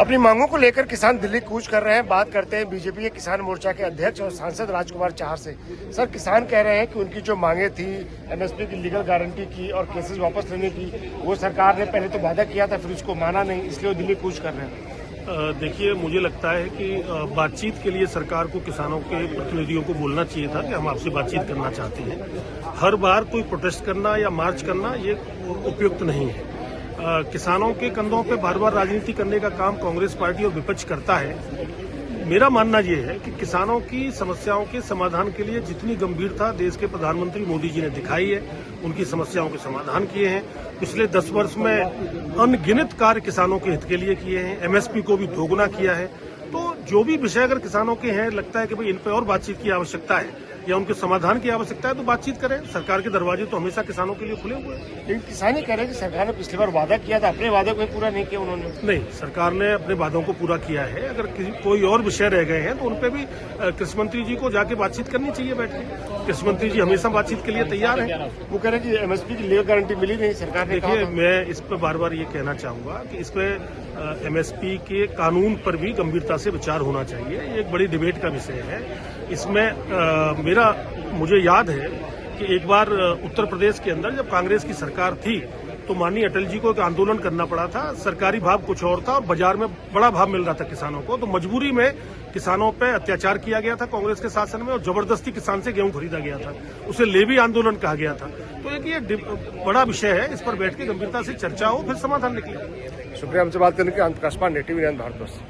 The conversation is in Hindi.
अपनी मांगों को लेकर किसान दिल्ली कूच कर रहे हैं। बात करते हैं बीजेपी के किसान मोर्चा के अध्यक्ष और सांसद राजकुमार चाहर से। सर, किसान कह रहे हैं कि उनकी जो मांगे थी एमएसपी की लीगल गारंटी की और केसेस वापस लेने की, वो सरकार ने पहले तो वादा किया था, फिर उसको माना नहीं, इसलिए वो दिल्ली कूच कर रहे हैं। देखिए, मुझे लगता है कि बातचीत के लिए सरकार को किसानों के प्रतिनिधियों को बोलना चाहिए था कि हम आपसे बातचीत करना चाहते हैं। हर बार कोई प्रोटेस्ट करना या मार्च करना ये उपयुक्त नहीं है। किसानों के कंधों पे बार बार राजनीति करने का काम कांग्रेस पार्टी और विपक्ष करता है। मेरा मानना ये है कि किसानों की समस्याओं के समाधान के लिए जितनी गंभीरता देश के प्रधानमंत्री मोदी जी ने दिखाई है, उनकी समस्याओं के समाधान किए हैं। पिछले 10 वर्ष में अनगिनत कार्य किसानों के हित के लिए किए हैं। एमएसपी को भी दोगुना किया है। तो जो भी विषय अगर किसानों के हैं, लगता है कि भाई इन पर और बातचीत की आवश्यकता है या उनके समाधान की आवश्यकता है, तो बातचीत करें। सरकार के दरवाजे तो हमेशा किसानों के लिए खुले हुए हैं। लेकिन किसान ही कह रहे हैं कि सरकार ने पिछली बार वादा किया था, अपने वादे को पूरा नहीं किया उन्होंने। नहीं, सरकार ने अपने वादों को पूरा किया है। अगर कोई और विषय रह गए हैं तो उन पर भी कृषि मंत्री जी को जाके बातचीत करनी चाहिए बैठ के। कृषि मंत्री जी हमेशा बातचीत के लिए तैयार हैं। वो कह रहे हैं कि एमएसपी की लीगल गारंटी मिली नहीं सरकार ने। देखिए, मैं इस पर बार बार ये कहना चाहूंगा कि इस पर एमएसपी के कानून पर भी गंभीरता से विचार होना चाहिए। ये एक बड़ी डिबेट का विषय है। इसमें मुझे याद है कि एक बार उत्तर प्रदेश के अंदर जब कांग्रेस की सरकार थी तो माननीय अटल जी को एक आंदोलन करना पड़ा था। सरकारी भाव कुछ और था और बाजार में बड़ा भाव मिल रहा था किसानों को, तो मजबूरी में किसानों पे अत्याचार किया गया था कांग्रेस के शासन में और जबरदस्ती किसान से गेहूं खरीदा गया था। उसे लेवी आंदोलन कहा गया था। तो एक ये बड़ा विषय है, इस पर बैठ के गंभीरता से चर्चा हो, फिर समाधान निकले। शुक्रिया हमसे बात करने के। अंतकाश पांडे, टीवी 9 भारतवर्ष।